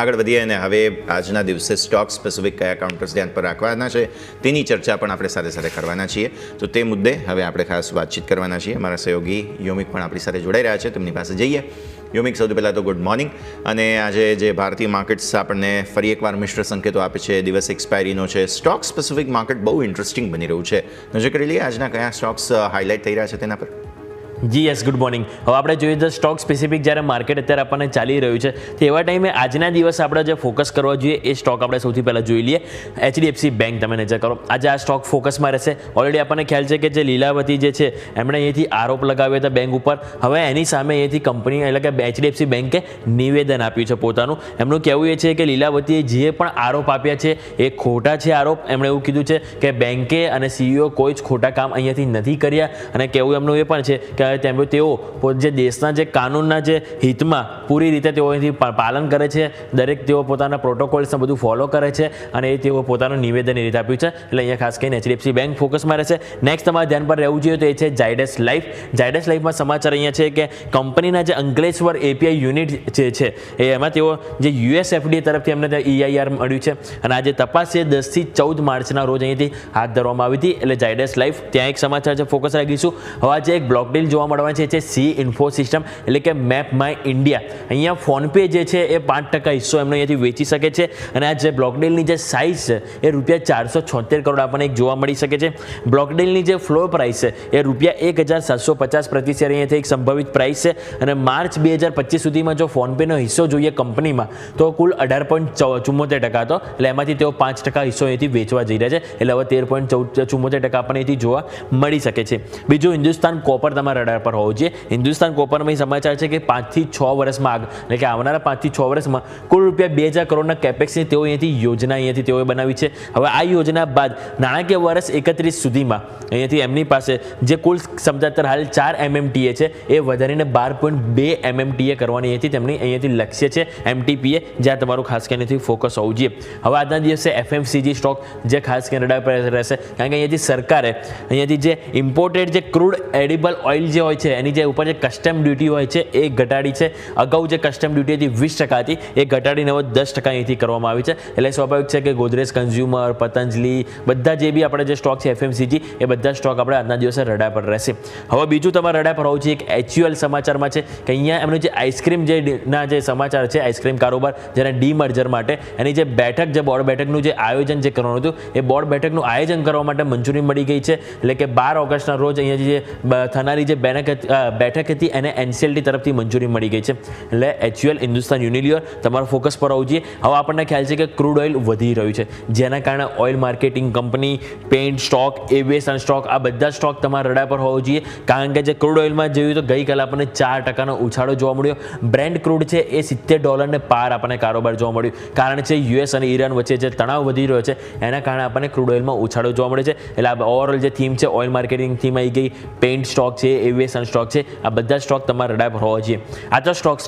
આગળ વધીએ અને હવે આજના દિવસે સ્ટોક સ્પેસિફિક કયા કાઉન્ટર્સ ધ્યાન પર રાખવાના છે તેની ચર્ચા પણ આપણે સાથે સાથે કરવાના છીએ. તો તે મુદ્દે હવે આપણે ખાસ વાતચીત કરવાના છીએ. મારા સહયોગી યોમિક પણ આપણી સાથે જોડાઈ રહ્યા છે, તેમની પાસે જઈએ. યોમિક, સૌથી પહેલાં તો ગુડ મોર્નિંગ. અને આજે જે ભારતીય માર્કેટ્સ આપણને ફરી એકવાર મિશ્ર સંકેતો આપે છે, દિવસ એક્સપાયરીનો છે, સ્ટોક સ્પેસિફિક માર્કેટ બહુ ઇન્ટરેસ્ટિંગ બની રહ્યું છે. નજર કરી લઈએ આજના કયા સ્ટોક્સ હાઇલાઇટ થઈ રહ્યા છે તેના પર. જી યસ, ગુડ મોર્નિંગ. હવે આપણે જોઈએ તો સ્ટોક સ્પેસિફિક જ્યારે માર્કેટ અત્યારે આપણને ચાલી રહ્યું છે તેવા ટાઈમે આજના દિવસ આપણે જે ફોકસ કરવા જોઈએ એ સ્ટોક આપણે સૌથી પહેલાં જોઈ લઈએ. HDFC બેંક તમે નજર કરો, આજે આ સ્ટોક ફોકસમાં રહેશે. ઓલરેડી આપણને ખ્યાલ છે કે જે લીલાવતી જે છે એમણે અહીંયાથી આરોપ લગાવ્યો હતા બેંક ઉપર. હવે એની સામે અહીંયાથી કંપની એટલે કે HDFC બેંકે નિવેદન આપ્યું છે પોતાનું. એમનું કહેવું એ છે કે લીલાવતીએ જે પણ આરોપ આપ્યા છે એ ખોટા છે આરોપ. એમણે એવું કીધું છે કે બેંકે અને CEO કોઈ જ ખોટા કામ અહીંયાથી નથી કર્યા. અને કહેવું એમનું એ પણ છે કે તેઓ જે દેશના જે કાનૂનના જે હિતમાં પૂરી રીતે તેઓ અહીંથી પાલન કરે છે, દરેક તેઓ પોતાના પ્રોટોકોલ્સને બધું ફોલો કરે છે અને એ તેઓ પોતાનું નિવેદન એ રીતે આપ્યું છે. એટલે અહીંયા ખાસ કરીને HDFC બેંક ફોકસમાં રહેશે. નેક્સ્ટ તમારે ધ્યાન પર રહેવું જોઈએ તો એ છે ઝાયડસ લાઈફ. ઝાયડસ લાઈફમાં સમાચાર અહીંયા છે કે કંપનીના જે અંકલેશ્વર API યુનિટ જે છે એમાં તેઓ જે US FDA તરફથી એમને EIR મળ્યું છે અને આ જે તપાસ છે 10 થી 14 માર્ચના રોજ અહીંથી હાથ ધરવામાં આવી હતી. એટલે ઝાયડસ લાઈફ ત્યાં એક સમાચાર છે, ફોકસ રાખીશું. હવે આજે એક બ્લોક ડીલ જોવા મળવાની છે C ઇન્ફો સિસ્ટમ એટલે કે મેપ માય ઇન્ડિયા. અહીંયા ફોનપે જે છે એ 5% હિસ્સો એમનો અહીંયાથી વેચી શકે છે અને આ જે બ્લોક ડીલની જે સાઇઝ છે એ ₹476 કરોડ આપણને એક જોવા મળી શકે છે. બ્લોક ડીલની જે ફ્લોર પ્રાઇસ છે એ ₹1750 પ્રતિ શેર અહીંયાથી એક સંભવિત પ્રાઇસ છે અને માર્ચ 2025 સુધીમાં જો ફોનપેનો હિસ્સો જોઈએ કંપનીમાં તો કુલ 18.74% હતો. એટલે એમાંથી તેઓ 5% હિસ્સો અહીંથી વેચવા જઈ રહ્યા છે. એટલે હવે 13.74% આપણને અહીંથી જોવા મળી શકે છે. બીજું હિન્દુસ્તાન કોપર તમારા રડાર પર હોવું જોઈએ. હિન્દુસ્તાન કોપરમાં સમાચાર છે કે 5 થી 6 વર્ષમાં એટલે કે આવનારા 5 થી 6 વર્ષમાં કુલ ₹2000 કરોડના કેપેક્સની તેઓ અહીંયાથી યોજના અહીંયાથી તેઓએ બનાવી છે. હવે આ યોજના બાદ નાણાકીય વર્ષ 31 સુધીમાં અહીંયાથી એમની પાસે જે કુલ ક્ષમતા હાલ 4 MMTA છે એ વધારીને 12.2 MMTA કરવાની અહીંયાથી લક્ષ્ય છે MTPA, જ્યાં તમારું ખાસ કરીને ફોકસ હોવું જોઈએ. હવે આજના દિવસે FMCG સ્ટોક જે ખાસ કરીને રડાર પર રહેશે, કારણ કે અહીંયાથી સરકારે અહીંયાથી જે ઇમ્પોર્ટેડ જે ક્રૂડ એડિબલ ઓઇલ જે હોય છે એની જે ઉપર જે કસ્ટમ ડ્યુટી હોય છે એ ઘટાડી છે. અગાઉ જે કસ્ટમ ડ્યુટી હતી 20% હતી એ ઘટાડીને હવે 10% અહીંથી કરવામાં આવી છે. એટલે સ્વાભાવિક છે કે ગોદરેજ કન્ઝ્યુમર, પતંજલિ બધા જે બી આપણે જે સ્ટોક છે FMCG એ બધા સ્ટોક આપણે આજના દિવસે રડાર પર રહેશે. હવે બીજું તમારે રડાર પર હોવું છે એક HUL સમાચારમાં છે કે અહીંયા એમનું જે આઈસ્ક્રીમ ના જે સમાચાર છે, આઈસ્ક્રીમ કારોબાર જેના ડીમર્જર માટે એની જે બેઠક જે બોર્ડ બેઠકનું જે આયોજન જે કરવાનું હતું એ બોર્ડ બેઠકનું આયોજન કરવા માટે મંજૂરી મળી ગઈ છે. એટલે કે 12 ઓગસ્ટના રોજ અહીંયા જે થનારી જે બેઠક હતી એને NCLT તરફથી મંજૂરી મળી ગઈ છે. એટલે HUL હિન્દુસ્તાન યુનિલિવર તમારું ફોકસ પર હોવું જોઈએ. હવે આપણને ખ્યાલ છે કે ક્રૂડ ઓઇલ વધી રહ્યું છે, જેના કારણે oil marketing company, pant stock, aviation stock આ બધા સ્ટોક તમારા રડાર પર હોવો જોઈએ. કારણ કે જે ક્રૂડ ઓઇલમાં જોયું તો ગઈકાલે આપણને 4%નો ઉછાળો જોવા મળ્યો. બ્રેન્ટ ક્રૂડ છે એ $70 પાર આપણને કારોબાર જોવા મળ્યું. કારણ છે US અને ઈરાન વચ્ચે જે તણાવ વધી રહ્યો છે એના કારણે આપણને ક્રૂડ ઓઇલમાં ઉછાળો જોવા મળે છે. એટલે આ ઓવરઓલ જે થીમ છે ઓઇલ માર્કેટિંગ થીમ આવી ગઈ, પેન્ટ સ્ટોક છે, એવિએશન સ્ટોક છે, આ બધા સ્ટોક તમારા રડાર પર હોવા જોઈએ. આ તો સ્ટોક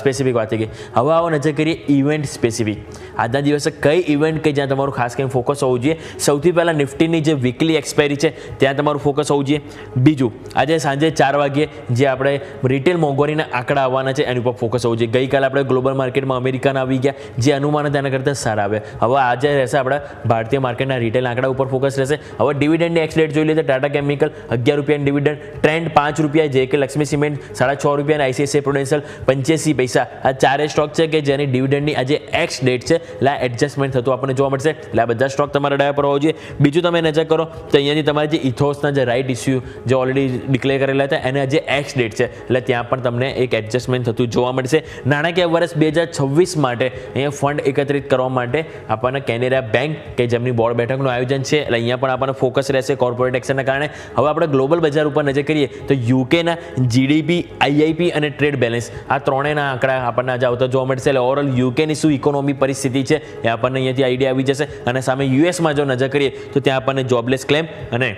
સ્પેસિફિક વાત થઈ ગઈ. હવે આવો નજર કરીએ ઇવેન્ટ સ્પેસિફિક. આજના દિવસે કઈ ઇવેન્ટ કે જ્યાં તમારું ખાસ કરીને ફોકસ હોવું જોઈએ. સૌથી પહેલાં નિફ્ટીની જે વીકલી એક્સપાયરી છે ત્યાં તમારું ફોકસ હોવું જોઈએ. બીજું આજે સાંજે 4 વાગ્યે જે આપણે રિટેલ મોંઘવારીના આંકડા આવવાના છે એની ઉપર ફોકસ હોવું જોઈએ. ગઈકાલે આપણે ગ્લોબલ માર્કેટમાં અમેરિકાના આવી ગયા, જે અનુમાન તેના કરતાં સારા આવ્યા. હવે આજે રહેશે આપણા ભારતીય માર્કેટના રિટેલ આંકડા ઉપર ફોકસ રહેશે. હવે ડિવિડન્ડની એક્સ રેટ જોઈ લઈએ તો Tata chemical ₹11 dividend, trend ₹5, JK Lakshmi cement ₹6.5 અને ICICI પ્રુડેન્શિયલ 85 પૈસા. આ ચારે સ્ટોક છે કે જેની ડિવિડન્ડની આજે એક્સ ડેટ છે એટલે એડજસ્ટમેન્ટ થતું આપણને જોવા મળશે. એટલે આ બધા સ્ટોક તમારા રડાર પર હોવો જોઈએ. બીજું તમે નજર કરો તો અહીંયાથી તમારે જે ઇથોસના જે રાઇટ ઇસ્યુ જે ઓલરેડી ડિક્લેર કરેલા હતા એને જે એક્સ ડેટ છે એટલે ત્યાં પણ તમને એક એડજસ્ટમેન્ટ થતું જોવા મળશે. નાણાકીય વર્ષ 2026 માટે અહીંયા ફંડ એકત્રિત કરવા માટે આપણને કેનેરા બેંક કે જેમની બોર્ડ બેઠકનું આયોજન છે એટલે અહીંયા પણ આપણને ફોકસ રહેશે કોર્પોરેટ એક્શનના કારણે. હવે આપણે ગ્લોબલ બજાર ઉપર નજર કરીએ તો યુકેના GDP, IIP અને ટ્રેડ બેલેન્સ આ ત્રણેયના આંકડા આપણને આજે આવતા જોવા મળશે. એટલે ઓવરઓલ યુકેની શું ઇકોનોમી પરિસ્થિતિ છે એ આપણને અહીંયાથી આઈડિયા આવી જશે. અને સામે યુએસમાં જો નજર કરીએ તો ત્યાં આપણને જોબલેસ ક્લેમ અને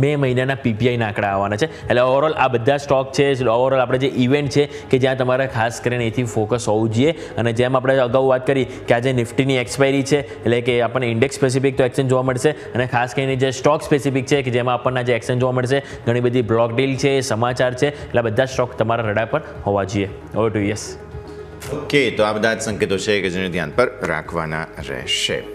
મે મહિનાના PPIના આંકડા આવવાના છે. એટલે ઓવરઓલ આ બધા સ્ટોક છે, ઓવરઓલ આપણે જે ઇવેન્ટ છે કે જ્યાં તમારે ખાસ કરીને એથી ફોકસ હોવું જોઈએ. અને જેમ આપણે અગાઉ વાત કરી કે આજે નિફ્ટીની એક્સપાયરી છે એટલે કે આપણને ઇન્ડેક્સ સ્પેસિફિક તો એક્શન જોવા મળશે અને ખાસ કરીને જે સ્ટોક સ્પેસિફિક છે કે જેમાં આપણને જે એક્શન જોવા મળશે, ઘણી બધી બ્લોક ડીલ છે, સમાચાર છે, એટલે બધા સ્ટોક તમારા રડાર પર હોવા જોઈએ. Over to yes. ઓકે, તો આ બધા જ સંકેતો છે કે જેને ધ્યાન પર રાખવાના રહેશે.